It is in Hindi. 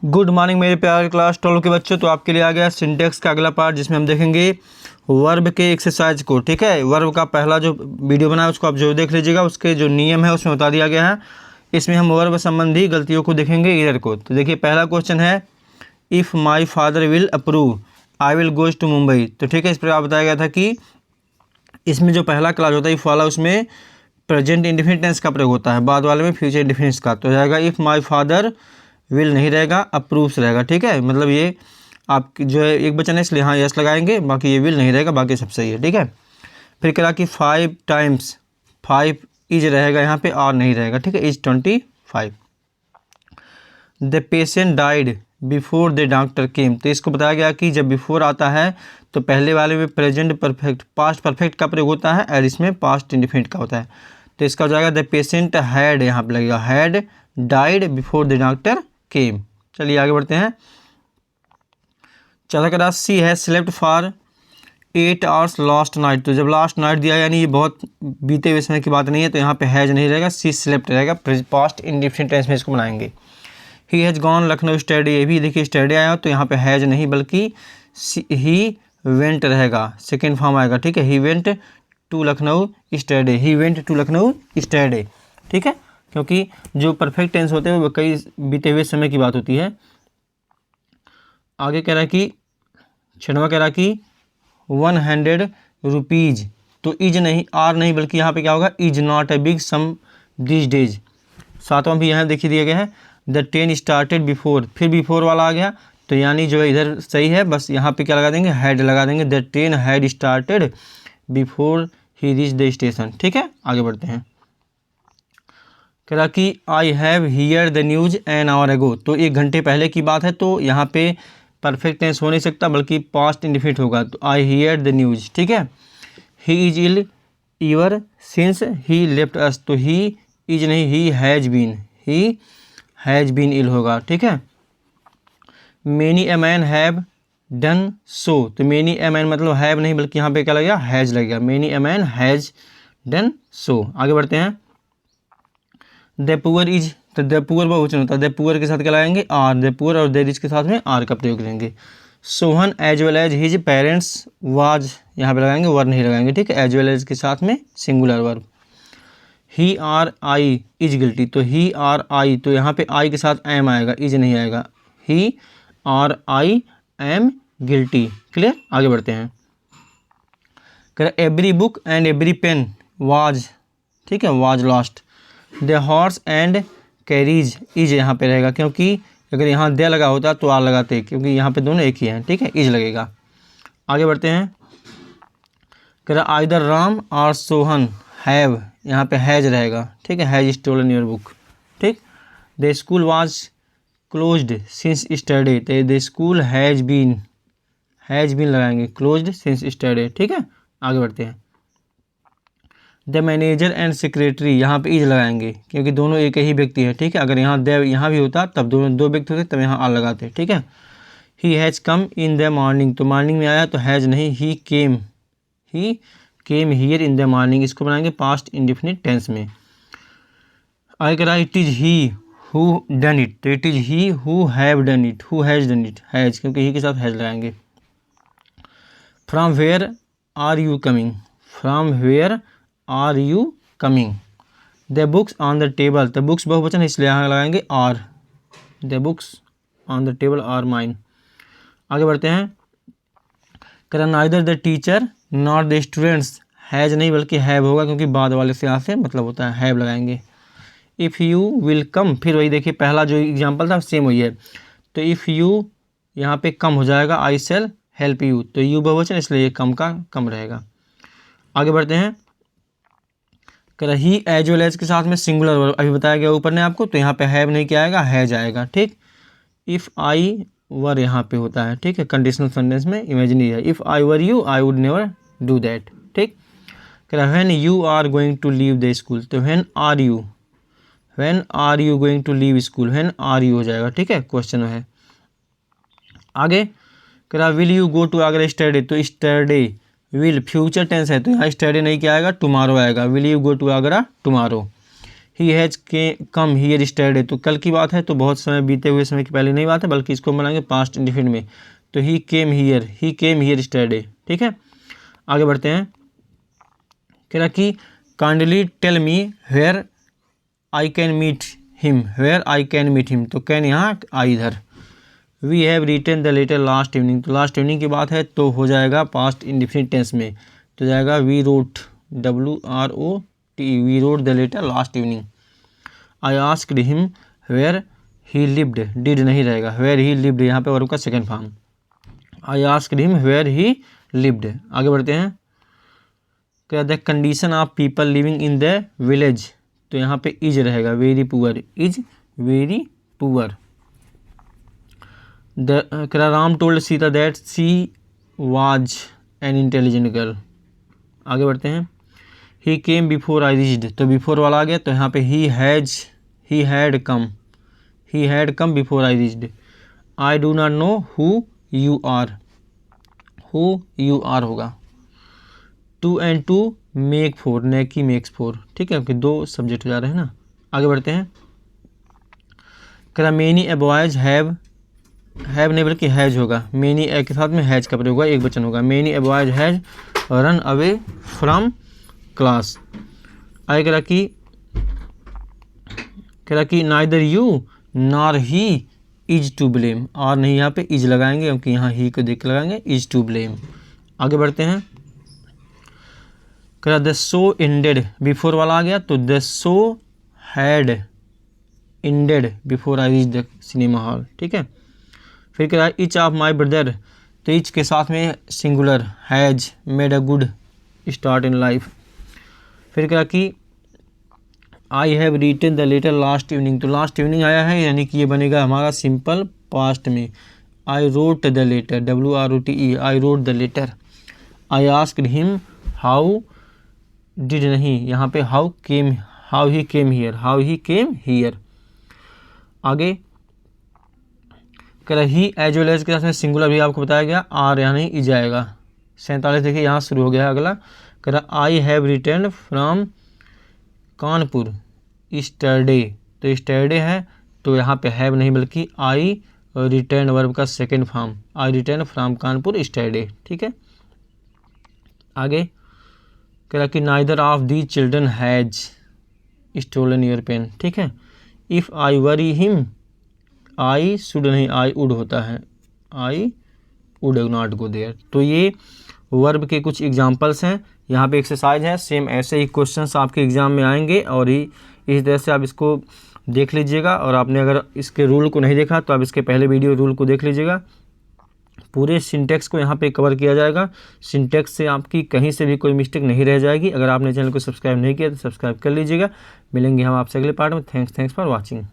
गुड मॉर्निंग मेरे प्यारे क्लास 12 के बच्चों। तो आपके लिए आ गया सिंटेक्स का अगला पार्ट, जिसमें हम देखेंगे वर्ब के एक्सरसाइज को। ठीक है, वर्ब का पहला जो वीडियो बना है उसको आप जरूर देख लीजिएगा। उसके जो नियम है उसमें बता दिया गया है। इसमें हम वर्ब संबंधी गलतियों को देखेंगे, एरर को। तो देखिए, पहला क्वेश्चन है, if my father will approve I will goes to Mumbai. तो ठीक है, इस पर आप बताया गया था कि इसमें जो पहला क्लास होता है इफ़ वाला, उसमें प्रेजेंट इंडेफिनिट टेंस का प्रयोग होता है, बाद वाले में फ्यूचर इंडेफिनिट्स का। तो रहेगा इफ़ माई फादर विल नहीं रहेगा, अप्रूव्स रहेगा। ठीक है, मतलब ये आप जो है एक वचन है इसलिए हाँ यस लगाएंगे, बाकी ये विल नहीं रहेगा, बाकी सब सही है। ठीक है, फिर कह रहा कि 5 टाइम्स 5 इज रहेगा, यहाँ पे आर नहीं रहेगा। ठीक है, is 25। The patient died before the doctor केम। तो इसको बताया गया कि जब बिफोर आता है तो पहले वाले में प्रेजेंट परफेक्ट पास्ट परफेक्ट का प्रयोग होता है और इसमें पास्ट इंडिफिनिट का होता है। तो इसका हो जाएगा द पेशेंट हैड, यहाँ पे लगेगा had died before the doctor केम। चलिए आगे बढ़ते हैं। चौथा करा सी है slept for 8 hours last night. तो जब लास्ट नाइट दिया यानी ये बहुत बीते हुए समय की बात नहीं है, तो यहाँ पे हैज नहीं रहेगा, सी स्लेप्ट रहेगा। पास्ट इंडिफिनिट टेंस में इसको बनाएंगे। He has gone Lucknow study, ये भी देखिए स्टडी आया तो यहाँ पे हैज नहीं बल्कि ही वेंट रहेगा, सेकेंड फॉर्म आएगा। ठीक है, he went to Lucknow study, he went to Lucknow study. ठीक है, क्योंकि जो परफेक्ट टेंस होते हैं वो कई बीते हुए समय की बात होती है। आगे कह रहा है कि छठवां कह रहा कि 100 रुपीज़। तो इज नहीं, आर नहीं, बल्कि यहाँ पे क्या होगा, is not a big sum this days. सातवां भी यहाँ देखिए दिया गया है, द ट्रेन स्टार्टेड बिफोर, फिर बिफोर वाला आ गया, तो यानी जो है इधर सही है, बस यहाँ पे क्या लगा देंगे, हैड लगा देंगे। The train had started before he reach the station. ठीक है, आगे बढ़ते हैं। कह रहा कि I have here the news an hour एगो। तो 1 घंटे पहले की बात है, तो यहाँ पे परफेक्ट टेंस हो नहीं सकता बल्कि पास्ट इंडिफिनिट होगा। तो आई हियर द न्यूज़। ठीक है, he is ill ever since he left us. तो ही इज नहीं, he has been, he has been ill होगा। ठीक है, many a man have done so. तो मैनी ए मैन मतलब हैव नहीं बल्कि यहाँ पे क्या लगेगा, हैज़ लगेगा। Many a man has done so. आगे बढ़ते हैं। द पुअर इज, तो द पुअर बहुवचन होता है, द पुअर के साथ क्या लगाएंगे, आर। द पुअर और द रिच के साथ में आर का प्रयोग करेंगे। Sohan as well as his parents was, यहाँ पे लगाएंगे, वर नहीं लगाएंगे। ठीक है, एज वेल एज के साथ में singular verb. He are I is guilty. तो ही आर आई, तो यहाँ पे आई के साथ एम आएगा, इज नहीं आएगा। He are I am guilty. Clear, आगे बढ़ते हैं। कह every book and every pen was, ठीक है, was lost. The horse and carriage, is यहाँ पे रहेगा, क्योंकि अगर यहाँ दे लगा होता तो आर लगाते, क्योंकि यहाँ पे दोनों एक ही हैं। ठीक है, इज लगेगा। आगे बढ़ते हैं। कह रहा आइदर राम और सोहन हैव, यहाँ पे हैज रहेगा। ठीक है, हैज स्टोलन योर बुक। ठीक, the school was closed since yesterday. तो द स्कूल हैज बीन लगाएंगे, क्लोज्ड सिंस स्टरडे। ठीक है, आगे बढ़ते हैं। द मैनेजर एंड सेक्रेटरी, यहाँ पे इज लगाएंगे क्योंकि दोनों एक ही व्यक्ति है। ठीक है, अगर यहाँ द यहाँ भी होता तब दोनों दो व्यक्ति होते, तब यहाँ आर लगाते। ठीक है, he has come in the morning. तो मॉर्निंग में आया तो हैज़ नहीं, he came here in the morning. इसको बनाएंगे पास्ट इंडिफिनिट टेंस में। आगे कह रहा it is he who done it. तो it is he who have done it, who has done it, has, क्योंकि ही के साथ हैज़ लगाएंगे। From where are you coming, from where are you coming. The books on the table, the books बहुवचन इसलिए यहाँ लगाएंगे are. The books on the table are mine. आगे बढ़ते हैं। कह neither the teacher not the students, has नहीं बल्कि हैव होगा, क्योंकि बाद वाले से यहाँ से मतलब होता है, हैव लगाएंगे। इफ़ यू विल कम, फिर वही देखिए पहला जो एग्जाम्पल था सेम वही है। तो इफ़ यू यहाँ पे कम हो जाएगा, आई सेल हेल्प यू। तो यू बहुवचन इसलिए कम का कम रहेगा। आगे बढ़ते हैं। कह रहा ही एज वेल एज के साथ में सिंगुलर वर्ब, अभी बताया गया ऊपर ने आपको, तो यहाँ पे हैव नहीं क्या आएगा, हैज आएगा। ठीक, इफ़ आई वर यहाँ पे होता है। ठीक है, कंडीशनल सेंटेंस में इमेजिनरी है। If I were you I would never do that. ठीक, कह रहा when you are going to leave the school. तो when are you going to leave school, when are you हो जाएगा। ठीक है, क्वेश्चन है। आगे कह रहा will you go to Agra study. तो स्टडी विल फ्यूचर टेंस है, तो यहाँ स्टडी नहीं क्या आएगा, टुमारो आएगा। Will you go to Agra tomorrow. He has come here yesterday, तो कल की बात है, तो बहुत समय बीते हुए समय की पहले नहीं बात है, बल्कि इसको बनाएंगे पास्ट इंडिफिनिट में। तो ही केम हियर स्टरडे। ठीक है, आगे बढ़ते हैं। कह रहा कि kindly tell me where I can meet him, तो कैन यहाँ आई इधर। We have written the letter last evening, तो लास्ट इवनिंग की बात है तो हो जाएगा पास्ट इंडिफिनिट टेंस में, तो जाएगा we wrote, WROT, we wrote the letter last evening. I asked him where he lived, did नहीं रहेगा, वेयर ही लिव्ड यहाँ पे वर्ब का second form. I asked him where he lived. आगे बढ़ते हैं। क्या the condition of people living in the village, तो यहाँ पे इज रहेगा, very poor, is very poor. Ram told Sita that she was an intelligent girl. आगे बढ़ते हैं। He came before I reached, तो बिफोर वाला आ गया, तो यहाँ पे he had come before I reached. I do not know who you are होगा। 2 and 2 मेक 4, नेकी मेक्स 4। ठीक है, ओके, 2 सब्जेक्ट हो जा रहे हैं ना। आगे बढ़ते हैं। मेनी ए बॉयज हैव नहीं बल्कि हैज होगा, मेनी ए के साथ में हैज का प्रयोग होगा, एक वचन होगा। Many a boys has run away from class. आगे कह रहा कि neither you nor he is to blame, और नहीं यहाँ पे इज लगाएंगे क्योंकि यहाँ ही को देख लगाएंगे, इज टू ब्लेम। आगे बढ़ते हैं। कह रहा द शो एंडेड, बिफोर वाला आ गया, तो the show had ended before I reach the cinema hall. ठीक है, फिर कह रहा है ईच ऑफ माई ब्रदर, तो ईच के साथ में singular, has made a good start in life. फिर कह रहा कि I have written the letter last evening, तो लास्ट इवनिंग आया है, यानी कि ये बनेगा हमारा सिंपल पास्ट में। I wrote the letter, WROTE, I wrote the letter. I asked him how did नहीं, यहाँ पे हाउ ही केम हियर। आगे कह रहा ही एज वेल एज के साथ में सिंगुलर भी आपको बताया गया, आर यानी इज आएगा। 47 देखिए यहाँ शुरू हो गया है अगला। कह रहा I have return from Kanpur yesterday, तो स्टरडे है, तो यहाँ पे हैव नहीं बल्कि आई रिटर्न वर्ब का second form, I return from Kanpur yesterday. ठीक है, आगे कह रहा कि neither of the children has stolen your pen. ठीक है, if I were him, I should नहीं, आई वुड होता है, I would not go there. तो ये वर्ब के कुछ एग्जांपल्स हैं, यहाँ पे एक्सरसाइज है, सेम ऐसे ही क्वेश्चंस आपके एग्जाम में आएंगे, और इस तरह से आप इसको देख लीजिएगा। और आपने अगर इसके रूल को नहीं देखा तो आप इसके पहले वीडियो रूल को देख लीजिएगा। पूरे सिंटेक्स को यहाँ पे कवर किया जाएगा, सिंटेक्स से आपकी कहीं से भी कोई मिस्टेक नहीं रह जाएगी। अगर आपने चैनल को सब्सक्राइब नहीं किया तो सब्सक्राइब कर लीजिएगा। मिलेंगे हम आपसे अगले पार्ट में। Thanks for watching.